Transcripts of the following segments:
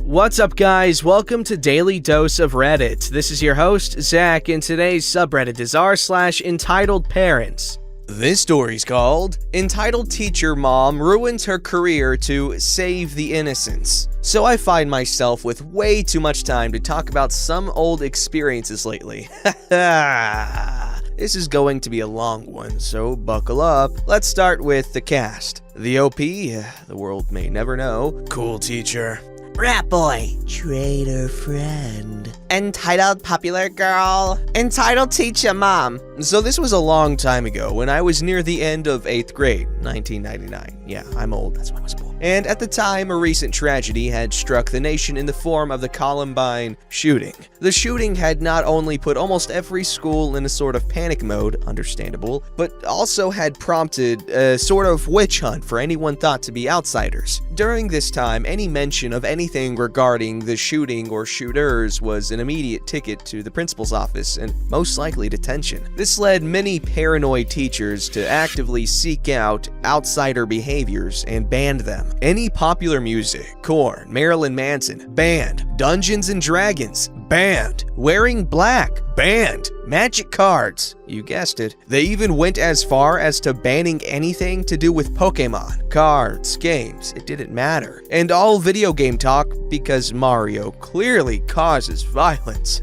What's up, guys? Welcome to Daily Dose of Reddit. This is your host, Zach, and today's subreddit is r/EntitledParents. This story's called Entitled Teacher Mom Ruins Her Career to Save the Innocents. So I find myself with way too much time to talk about some old experiences lately. This is going to be a long one, so buckle up. Let's start with the cast. The OP, the world may never know. Cool teacher. Rat boy. Traitor friend. Entitled popular girl. Entitled teacher mom. So this was a long time ago when I was near the end of 8th grade, 1999. Yeah, I'm old, that's why I was born. And at the time, a recent tragedy had struck the nation in the form of the Columbine shooting. The shooting had not only put almost every school in a sort of panic mode, understandable, but also had prompted a sort of witch hunt for anyone thought to be outsiders. During this time, any mention of anything regarding the shooting or shooters was an immediate ticket to the principal's office and most likely detention. This led many paranoid teachers to actively seek out outsider behaviors and ban them. Any popular music, Korn, Marilyn Manson, banned. Dungeons and Dragons, banned. Wearing black, banned. Magic cards, you guessed it. They even went as far as to banning anything to do with Pokemon, cards, games, it didn't matter. And all video game talk because Mario clearly causes violence.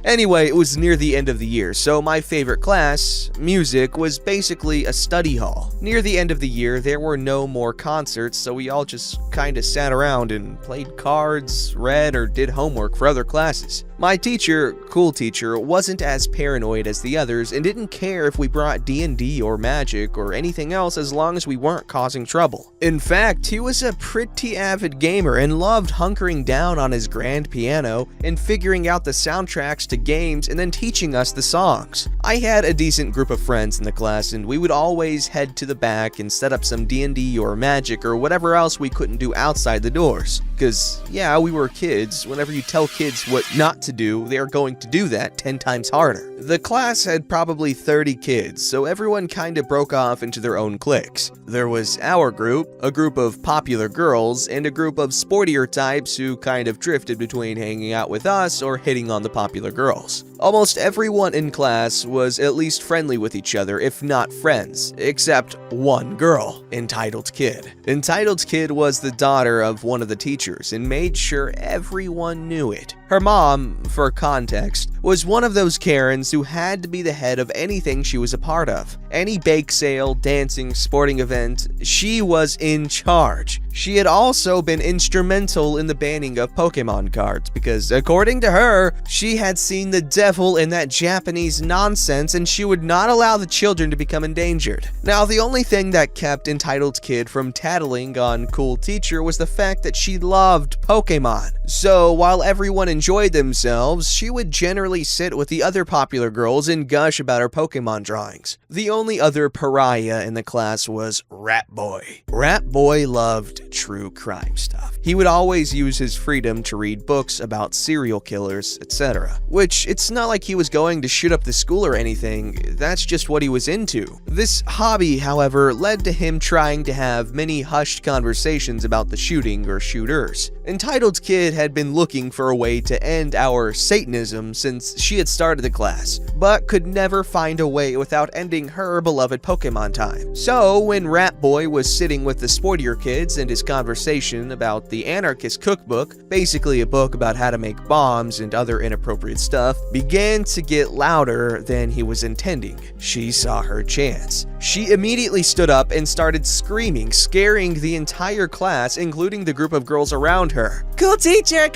Anyway, it was near the end of the year, so my favorite class, music, was basically a study hall. Near the end of the year, there were no more concerts, so we all just kinda sat around and played cards, read, or did homework for other classes. My teacher, cool teacher, wasn't as paranoid as the others and didn't care if we brought D&D or magic or anything else as long as we weren't causing trouble. In fact, he was a pretty avid gamer and loved hunkering down on his grand piano and figuring out the soundtracks to games and then teaching us the songs. I had a decent group of friends in the class and we would always head to the back and set up some D&D or magic or whatever else we couldn't do outside the doors. Cause yeah, we were kids. Whenever you tell kids what not to do, they are going to do that 10 times harder. The class had probably 30 kids, so everyone kinda broke off into their own cliques. There was our group, a group of popular girls, and a group of sportier types who kind of drifted between hanging out with us or hitting on the popular girls. Almost everyone in class was at least friendly with each other, if not friends, except one girl, Entitled Kid. Entitled Kid was the daughter of one of the teachers and made sure everyone knew it. Her mom, for context, was one of those Karens who had to be the head of anything she was a part of. Any bake sale, dancing, sporting event, she was in charge. She had also been instrumental in the banning of Pokemon cards because, according to her, she had seen the devil in that Japanese nonsense and she would not allow the children to become endangered. Now, the only thing that kept Entitled Kid from tattling on Cool Teacher was the fact that she loved Pokemon. So, while everyone enjoyed themselves, she would generally sit with the other popular girls and gush about her Pokemon drawings. The only other pariah in the class was Rat Boy. Rat Boy loved true crime stuff. He would always use his freedom to read books about serial killers, etc. Which, it's not like he was going to shoot up the school or anything, that's just what he was into. This hobby, however, led to him trying to have many hushed conversations about the shooting or shooters. Entitled Kid had been looking for a way to end our Satanism since she had started the class, but could never find a way without ending her beloved Pokemon time. So, when Rat Boy was sitting with the sportier kids and his conversation about the Anarchist Cookbook, basically a book about how to make bombs and other inappropriate stuff, began to get louder than he was intending, she saw her chance. She immediately stood up and started screaming, scaring the entire class, including the group of girls around her. Cool teacher,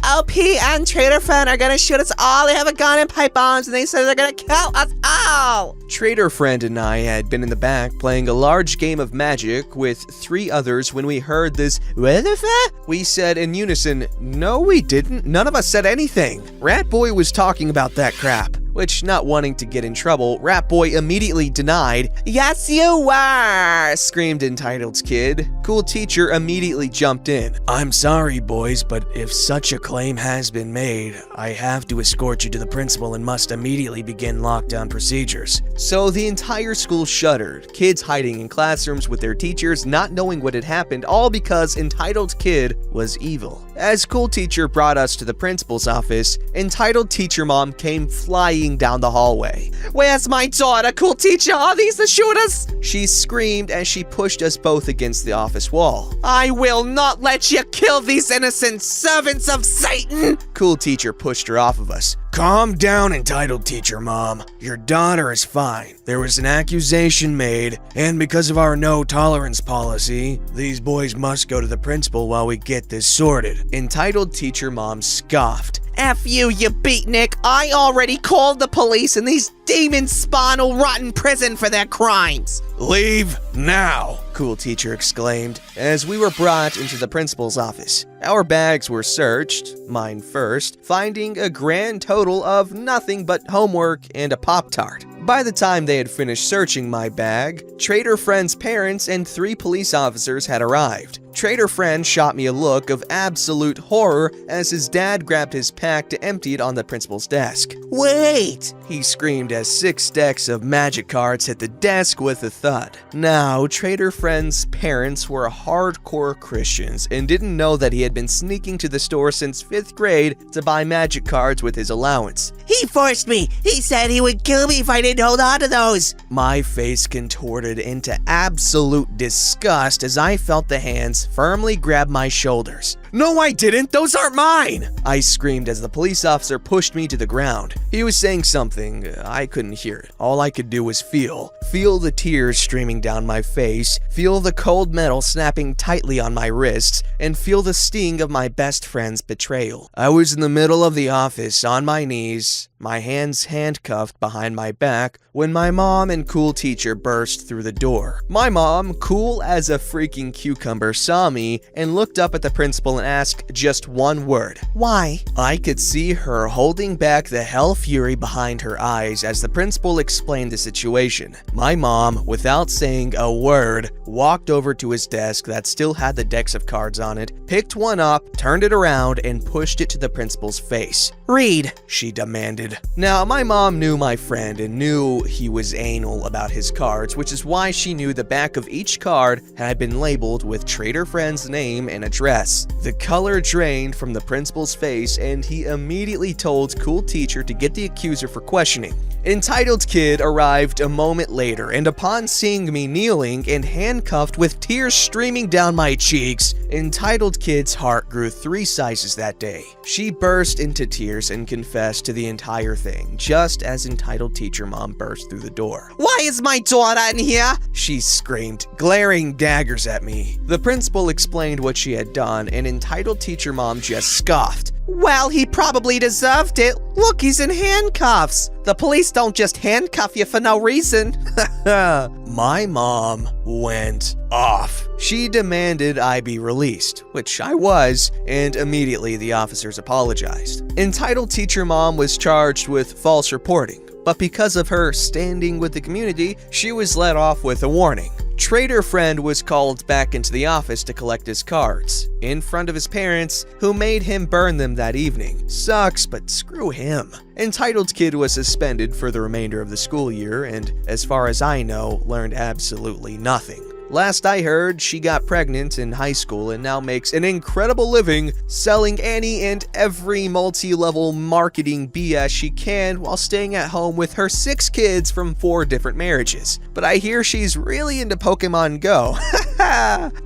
OP and Traitor friend are gonna shoot us all. They have a gun and pipe bombs and they said they're gonna kill us all. Traitor friend and I had been in the back playing a large game of Magic with 3 others when we heard this, "What the fuck?" We said in unison, "No, we didn't. None of us said anything." Rat Boy was talking about that crap. Which, not wanting to get in trouble, Rat Boy immediately denied. "Yes, you were!" screamed Entitled Kid. Cool Teacher immediately jumped in. "I'm sorry, boys, but if such a claim has been made, I have to escort you to the principal and must immediately begin lockdown procedures." So the entire school shuddered, kids hiding in classrooms with their teachers, not knowing what had happened, all because Entitled Kid was evil. As Cool Teacher brought us to the principal's office, Entitled Teacher Mom came flying down the hallway. Where's my daughter, Cool Teacher? Are these the shooters? She screamed as she pushed us both against the office wall. I will not let you kill these innocent servants of Satan! Cool Teacher pushed her off of us. Calm down, Entitled Teacher Mom. Your daughter is fine. There was an accusation made, and because of our no tolerance policy, these boys must go to the principal while we get this sorted. Entitled Teacher Mom scoffed. F you, you beatnik. I already called the police, and these demons spawn will rot in prison for their crimes. Leave now, Cool Teacher exclaimed as we were brought into the principal's office. Our bags were searched, mine first, finding a grand total of nothing but homework and a Pop-Tart. By the time they had finished searching my bag, Trader Friend's parents and 3 police officers had arrived. Trader Friend shot me a look of absolute horror as his dad grabbed his pack to empty it on the principal's desk. Wait! He screamed as 6 decks of magic cards hit the desk with a thud. Now, Trader Friend's parents were hardcore Christians and didn't know that he had been sneaking to the store since 5th grade to buy magic cards with his allowance. He forced me! He said he would kill me if I didn't hold on to those! My face contorted into absolute disgust as I felt the hands firmly grab my shoulders. No, I didn't! Those aren't mine! I screamed as the police officer pushed me to the ground. He was saying something. I couldn't hear it. All I could do was feel the tears streaming down my face, feel the cold metal snapping tightly on my wrists, and feel the sting of my best friend's betrayal. I was in the middle of the office, on my knees, my hands handcuffed behind my back, when my mom and Cool Teacher burst through the door. My mom, cool as a freaking cucumber, saw me and looked up at the principal and asked just one word. Why? I could see her holding back the hell fury behind her eyes as the principal explained the situation. My mom, without saying a word, walked over to his desk that still had the decks of cards on it, picked one up, turned it around, and pushed it to the principal's face. Read, she demanded. Now, my mom knew my friend and knew he was anal about his cards, which is why she knew the back of each card had been labeled with Trader Friend's name and address. The color drained from the principal's face, and he immediately told Cool Teacher to get the accuser for questioning. Entitled Kid arrived a moment later, and upon seeing me kneeling and handcuffed with tears streaming down my cheeks, Entitled Kid's heart grew 3 sizes that day. She burst into tears and confessed to the entire thing, just as Entitled Teacher Mom burst through the door. Why is my daughter in here? She screamed, glaring daggers at me. The principal explained what she had done, and Entitled Teacher Mom just scoffed. Well, he probably deserved it. Look, he's in handcuffs. The police don't just handcuff you for no reason. My mom went off. She demanded I be released, which I was, and immediately the officers apologized. Entitled Teacher Mom was charged with false reporting, but because of her standing with the community, she was let off with a warning. Trader Friend was called back into the office to collect his cards, in front of his parents, who made him burn them that evening. Sucks, but screw him. Entitled Kid was suspended for the remainder of the school year, and as far as I know, learned absolutely nothing. Last I heard, she got pregnant in high school and now makes an incredible living selling any and every multi-level marketing BS she can while staying at home with her 6 kids from 4 different marriages. But I hear she's really into Pokemon Go.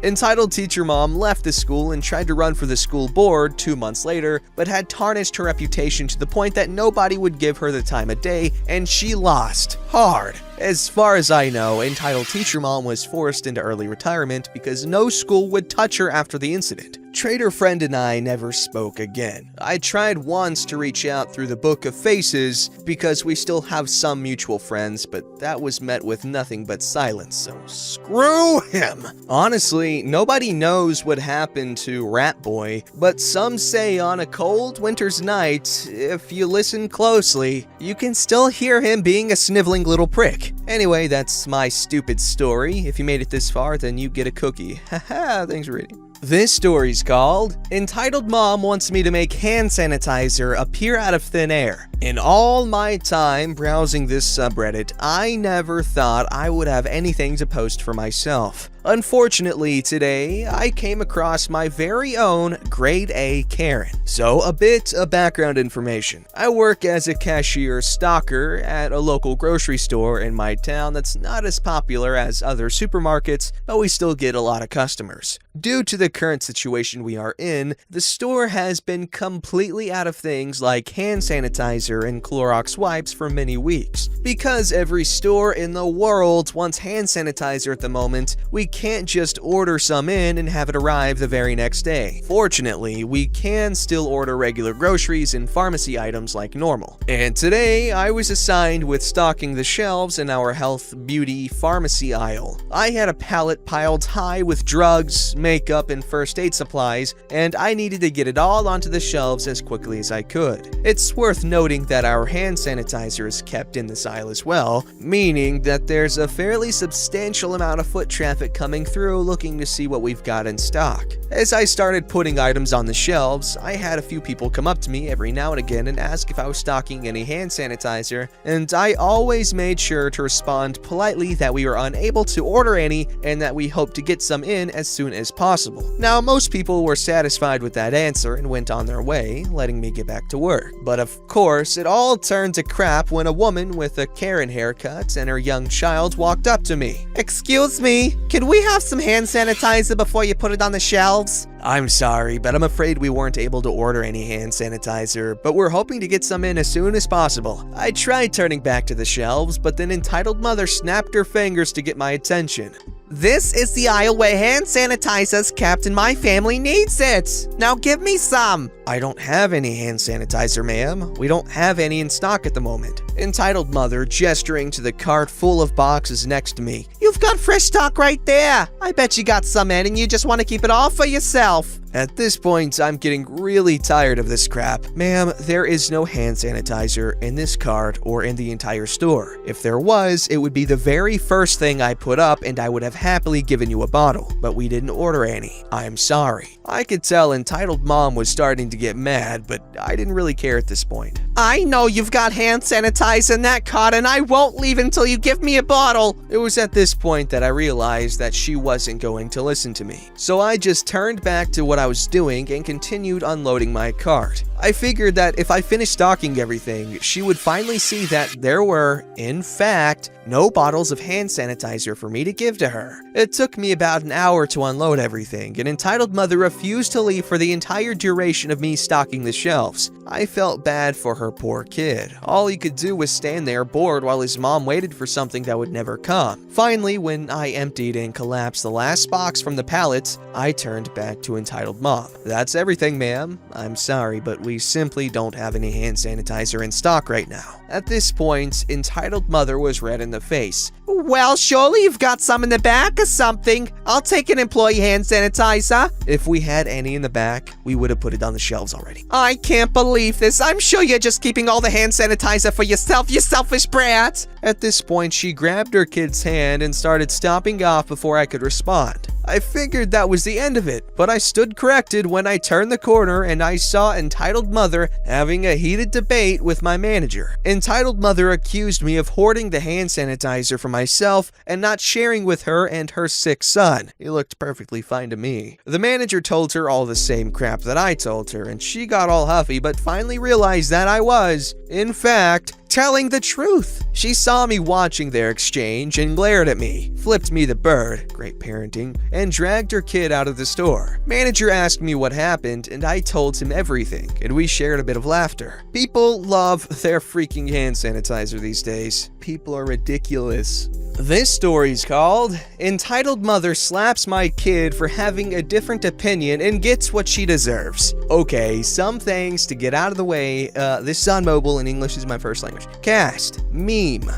Entitled Teacher Mom left the school and tried to run for the school board 2 months later, but had tarnished her reputation to the point that nobody would give her the time of day, and she lost hard. As far as I know, Entitled Teacher Mom was forced into early retirement because no school would touch her after the incident. Trader Friend and I never spoke again. I tried once to reach out through the Book of Faces because we still have some mutual friends, but that was met with nothing but silence, so screw him. Honestly, nobody knows what happened to Rat Boy, but some say on a cold winter's night, if you listen closely, you can still hear him being a sniveling little prick. Anyway, that's my stupid story. If you made it this far, then you get a cookie. Haha, thanks for reading. This story's called Entitled Mom Wants Me to Make Hand Sanitizer Appear Out of Thin Air. In all my time browsing this subreddit, I never thought I would have anything to post for myself. Unfortunately, today, I came across my very own Grade A Karen. So, a bit of background information. I work as a cashier stalker at a local grocery store in my town that's not as popular as other supermarkets, but we still get a lot of customers. Due to the current situation we are in, the store has been completely out of things like hand sanitizer and Clorox wipes for many weeks. Because every store in the world wants hand sanitizer at the moment, we can't just order some in and have it arrive the very next day. Fortunately, we can still order regular groceries and pharmacy items like normal. And today, I was assigned with stocking the shelves in our health, beauty, pharmacy aisle. I had a pallet piled high with drugs, makeup, and first aid supplies, and I needed to get it all onto the shelves as quickly as I could. It's worth noting that our hand sanitizer is kept in this aisle as well, meaning that there's a fairly substantial amount of foot traffic coming through looking to see what we've got in stock. As I started putting items on the shelves, I had a few people come up to me every now and again and ask if I was stocking any hand sanitizer, and I always made sure to respond politely that we were unable to order any and that we hoped to get some in as soon as possible. Now, most people were satisfied with that answer and went on their way, letting me get back to work. But of course, it all turned to crap when a woman with a Karen haircut and her young child walked up to me. Excuse me, can we have some hand sanitizer before you put it on the shelves? I'm sorry, but I'm afraid we weren't able to order any hand sanitizer, but we're hoping to get some in as soon as possible. I tried turning back to the shelves, but then entitled mother snapped her fingers to get my attention. This is the aisle where hand sanitizer's kept and my family needs it. Now give me some. I don't have any hand sanitizer, ma'am. We don't have any in stock at the moment. Entitled mother gesturing to the cart full of boxes next to me. You've got fresh stock right there. I bet you got some in and you just want to keep it all for yourself. At this point, I'm getting really tired of this crap. Ma'am, there is no hand sanitizer in this cart or in the entire store. If there was, it would be the very first thing I put up and I would have happily given you a bottle, but we didn't order any. I'm sorry. I could tell entitled mom was starting to get mad, but I didn't really care at this point. I know you've got hand sanitizer in that cart and I won't leave until you give me a bottle. It was at this point that I realized that she wasn't going to listen to me. So I just turned back to what I was doing and continued unloading my cart. I figured that if I finished stocking everything, she would finally see that there were, in fact, no bottles of hand sanitizer for me to give to her. It took me about an hour to unload everything, and entitled mother refused to leave for the entire duration of me stocking the shelves. I felt bad for her poor kid. All he could do was stand there bored while his mom waited for something that would never come. Finally, when I emptied and collapsed the last box from the pallets, I turned back to entitled mom. That's everything, ma'am. I'm sorry, but we simply don't have any hand sanitizer in stock right now. At this point, entitled mother was red in the face. Well, surely you've got some in the back or something. I'll take an employee hand sanitizer. If we had any in the back, we would have put it on the shelves already. I can't believe this. I'm sure you're just keeping all the hand sanitizer for yourself, you selfish brat. At this point, she grabbed her kid's hand and started stomping off before I could respond. I figured that was the end of it, but I stood corrected when I turned the corner and I saw entitled mother having a heated debate with my manager. Entitled mother accused me of hoarding the hand sanitizer for myself and not sharing with her and her sick son. He looked perfectly fine to me. The manager told her all the same crap that I told her, and she got all huffy but finally realized that I was, in fact, telling the truth. She saw me watching their exchange and glared at me, flipped me the bird, great parenting, and dragged her kid out of the store. Manager asked me what happened and I told him everything, and we shared a bit of laughter. People love their freaking hand sanitizer these days. People are ridiculous. This story's called Entitled Mother Slaps My Kid for Having a Different Opinion and Gets What She Deserves. Okay, some things to get out of the way. This is on mobile and English is my first language. Cast. Meme.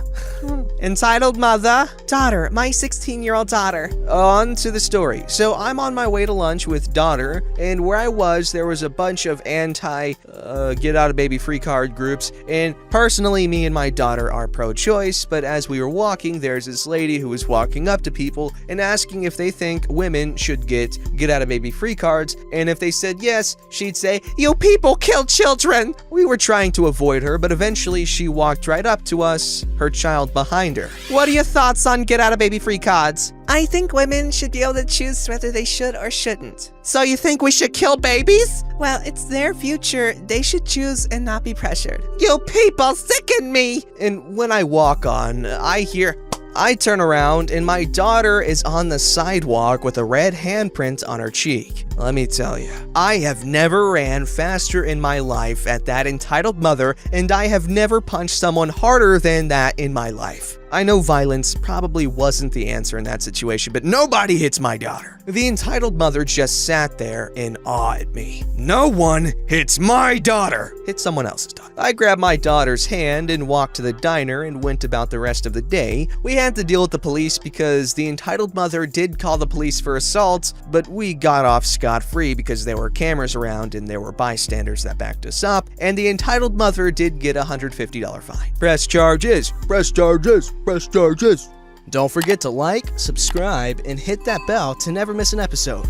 Entitled mother. Daughter, my 16-year-old daughter. On to the story. So I'm on my way to lunch with daughter, and where I was, there was a bunch of get out of baby free card groups, and personally, me and my daughter are pro-choice, but as we were walking, there's this lady who was walking up to people and asking if they think women should get out of baby free cards, and if they said yes, she'd say, "You people kill children!" We were trying to avoid her, but eventually she walked right up to us, her child behind reminder. What are your thoughts on get out of baby free cards? I think women should be able to choose whether they should or shouldn't. So you think we should kill babies? Well, it's their future. They should choose and not be pressured. You people sicken me! And when I walk on, I turn around and my daughter is on the sidewalk with a red handprint on her cheek. Let me tell you, I have never ran faster in my life at that entitled mother, and I have never punched someone harder than that in my life. I know violence probably wasn't the answer in that situation, but nobody hits my daughter. The entitled mother just sat there in awe at me. No one hits my daughter. Hit someone else's daughter. I grabbed my daughter's hand and walked to the diner and went about the rest of the day. We had to deal with the police because the entitled mother did call the police for assault, but we got off scot-free because there were cameras around and there were bystanders that backed us up, and the entitled mother did get a $150 fine. Press charges. Press charges. Press charges. Don't forget to like, subscribe, and hit that bell to never miss an episode.